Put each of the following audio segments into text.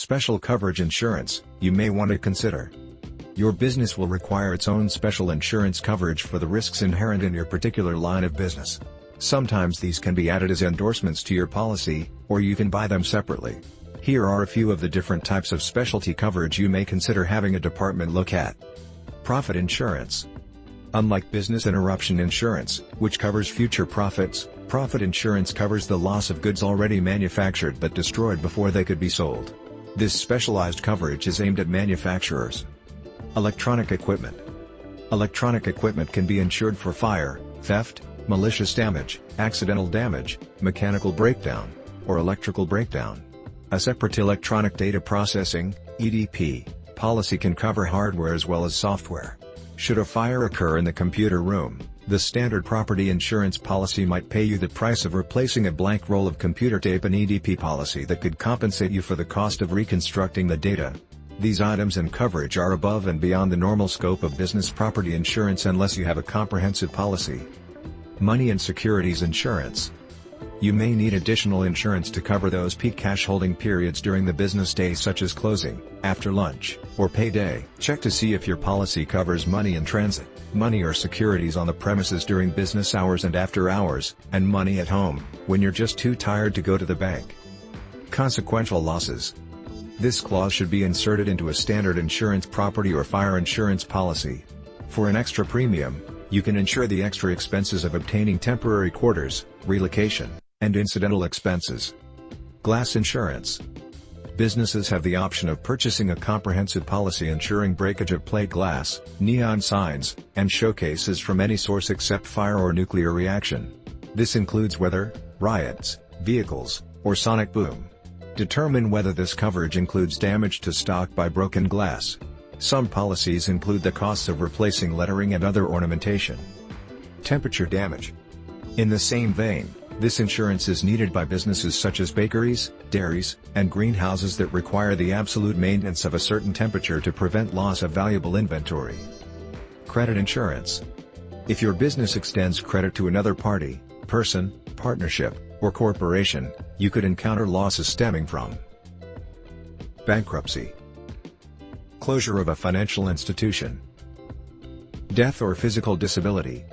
Special coverage insurance, you may want to consider. Your business will require its own special insurance coverage for the risks inherent in your particular line of business. Sometimes these can be added as endorsements to your policy, or you can buy them separately. Here are a few of the different types of specialty coverage you may consider having a department look at. Profit insurance. Unlike business interruption insurance, which covers future profits, profit insurance covers the loss of goods already manufactured but destroyed before they could be sold. This specialized coverage is aimed at manufacturers. Electronic equipment. Electronic equipment can be insured for fire, theft, malicious damage, accidental damage, mechanical breakdown, or electrical breakdown. A separate electronic data processing (EDP) policy can cover hardware as well as software. Should a fire occur in the computer room, the standard property insurance policy might pay you the price of replacing a blank roll of computer tape. An EDP policy that could compensate you for the cost of reconstructing the data. These items and coverage are above and beyond the normal scope of business property insurance unless you have a comprehensive policy. Money and securities insurance. You may need additional insurance to cover those peak cash holding periods during the business day, such as closing, after lunch, or payday. Check to see if your policy covers money in transit, money or securities on the premises during business hours and after hours, and money at home, when you're just too tired to go to the bank. Consequential losses. This clause should be inserted into a standard insurance property or fire insurance policy. For an extra premium, you can insure the extra expenses of obtaining temporary quarters, relocation, and incidental expenses. Glass insurance. Businesses have the option of purchasing a comprehensive policy insuring breakage of plate glass, neon signs, and showcases from any source except fire or nuclear reaction. This includes weather, riots, vehicles, or sonic boom. Determine whether this coverage includes damage to stock by broken glass. Some policies include the costs of replacing lettering and other ornamentation. Temperature damage. In the same vein, this insurance is needed by businesses such as bakeries, dairies, and greenhouses that require the absolute maintenance of a certain temperature to prevent loss of valuable inventory. Credit insurance. If your business extends credit to another party, person, partnership, or corporation, you could encounter losses stemming from bankruptcy, closure of a financial institution, death or physical disability,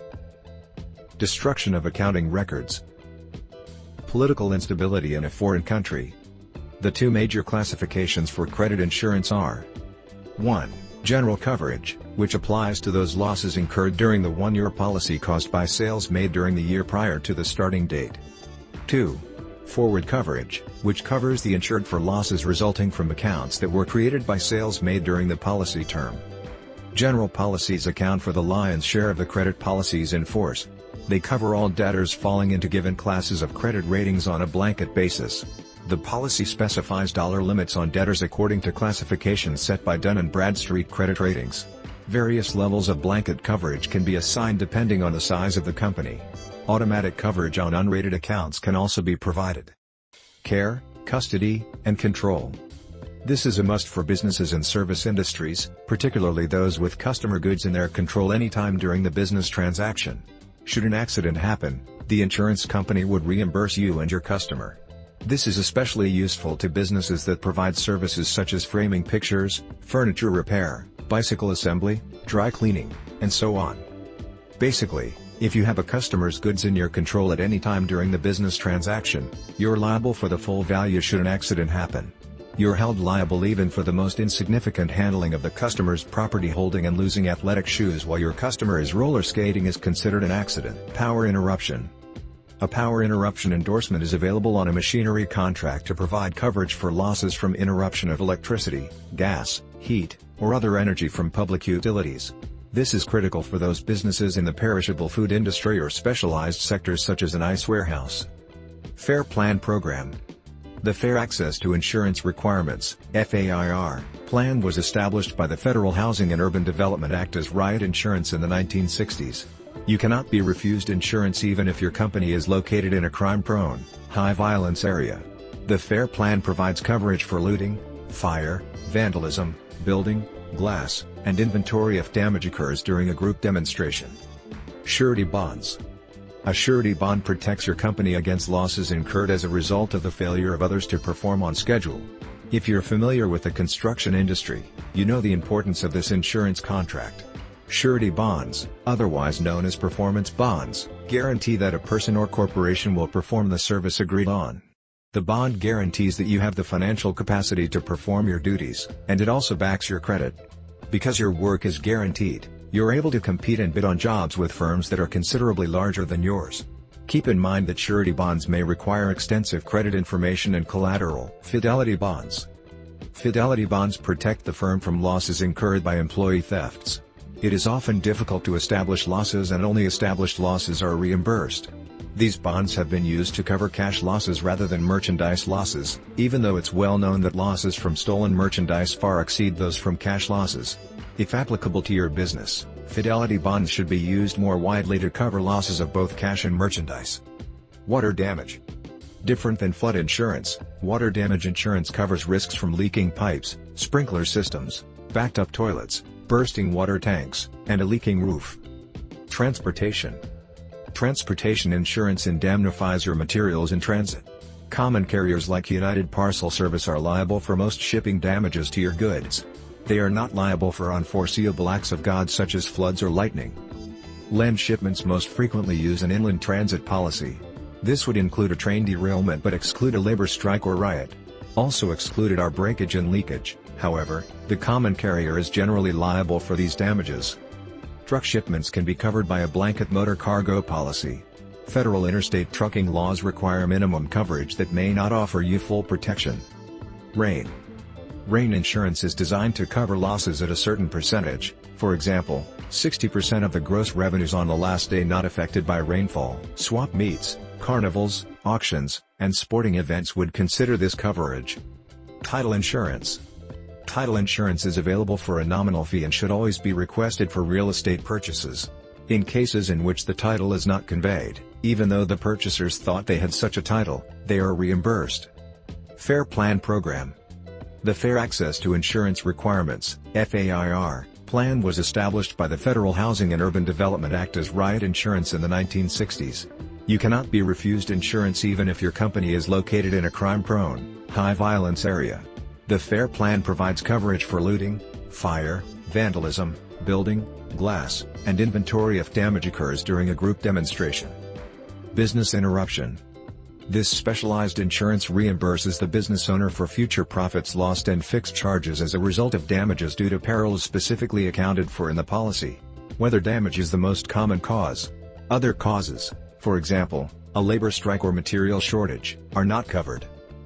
destruction of accounting records, political instability in a foreign country. The two major classifications for credit insurance are 1. General coverage, which applies to those losses incurred during the one-year policy caused by sales made during the year prior to the starting date. 2. Forward coverage, which covers the insured for losses resulting from accounts that were created by sales made during the policy term. General policies account for the lion's share of the credit policies in force. They cover all debtors falling into given classes of credit ratings on a blanket basis. The policy specifies dollar limits on debtors according to classifications set by Dun & Bradstreet Credit Ratings. Various levels of blanket coverage can be assigned depending on the size of the company. Automatic coverage on unrated accounts can also be provided. Care, custody, and control. This is a must for businesses and service industries, particularly those with customer goods in their control anytime during the business transaction. Should an accident happen, the insurance company would reimburse you and your customer. This is especially useful to businesses that provide services such as framing pictures, furniture repair, bicycle assembly, dry cleaning, and so on. Basically, if you have a customer's goods in your control at any time during the business transaction, you're liable for the full value should an accident happen. You're held liable even for the most insignificant handling of the customer's property. Holding and losing athletic shoes while your customer is roller skating is considered an accident. Power interruption. A power interruption endorsement is available on a machinery contract to provide coverage for losses from interruption of electricity, gas, heat, or other energy from public utilities. This is critical for those businesses in the perishable food industry or specialized sectors such as an ice warehouse. Fair Plan Program. The Fair Access to Insurance Requirements (FAIR) plan was established by the Federal Housing and Urban Development Act as riot insurance in the 1960s. You cannot be refused insurance even if your company is located in a crime-prone, high-violence area. The Fair Plan provides coverage for looting, fire, vandalism, building, glass, and inventory if damage occurs during a group demonstration. Surety bonds. A surety bond protects your company against losses incurred as a result of the failure of others to perform on schedule. If you're familiar with the construction industry, you know the importance of this insurance contract. Surety bonds, otherwise known as performance bonds, guarantee that a person or corporation will perform the service agreed on. The bond guarantees that you have the financial capacity to perform your duties, and it also backs your credit. Because your work is guaranteed, you're able to compete and bid on jobs with firms that are considerably larger than yours. Keep in mind that surety bonds may require extensive credit information and collateral. Fidelity bonds. Fidelity bonds protect the firm from losses incurred by employee thefts. It is often difficult to establish losses, and only established losses are reimbursed. These bonds have been used to cover cash losses rather than merchandise losses, even though it's well known that losses from stolen merchandise far exceed those from cash losses. If applicable to your business, fidelity bonds should be used more widely to cover losses of both cash and merchandise. Water damage. Different than flood insurance, water damage insurance covers risks from leaking pipes, sprinkler systems, backed up toilets, bursting water tanks, and a leaking roof. Transportation. Transportation insurance indemnifies your materials in transit. Common carriers like United Parcel Service are liable for most shipping damages to your goods. They are not liable for unforeseeable acts of God such as floods or lightning. Land shipments most frequently use an inland transit policy. This would include a train derailment but exclude a labor strike or riot. Also excluded are breakage and leakage. However, the common carrier is generally liable for these damages. Truck shipments can be covered by a blanket motor cargo policy. Federal interstate trucking laws require minimum coverage that may not offer you full protection. Rain. Rain insurance is designed to cover losses at a certain percentage, for example, 60% of the gross revenues on the last day not affected by rainfall. Swap meets, carnivals, auctions, and sporting events would consider this coverage. Title insurance. Title insurance is available for a nominal fee and should always be requested for real estate purchases. In cases in which the title is not conveyed, even though the purchasers thought they had such a title, they are reimbursed. Fair Plan Program. The Fair Access to Insurance Requirements (FAIR) plan was established by the Federal Housing and Urban Development Act as riot insurance in the 1960s. You cannot be refused insurance even if your company is located in a crime-prone, high-violence area. The FAIR plan provides coverage for looting, fire, vandalism, building, glass, and inventory if damage occurs during a group demonstration. Business interruption. This specialized insurance reimburses the business owner for future profits lost and fixed charges as a result of damages due to perils specifically accounted for in the policy. Weather damage is the most common cause. Other causes, for example, a labor strike or material shortage, are not covered.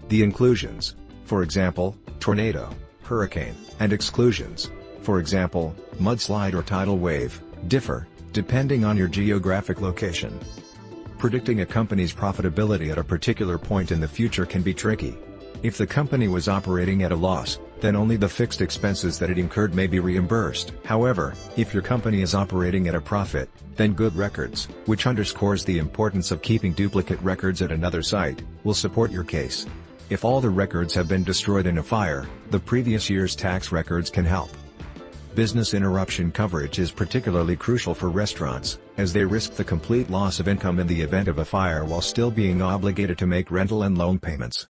The inclusions, for example, tornado, hurricane, and exclusions, for example, mudslide or tidal wave, differ, depending on your geographic location. Predicting a company's profitability at a particular point in the future can be tricky. If the company was operating at a loss, then only the fixed expenses that it incurred may be reimbursed. However, if your company is operating at a profit, then good records, which underscores the importance of keeping duplicate records at another site, will support your case. If all the records have been destroyed in a fire, the previous year's tax records can help. Business interruption coverage is particularly crucial for restaurants, as they risk the complete loss of income in the event of a fire while still being obligated to make rental and loan payments.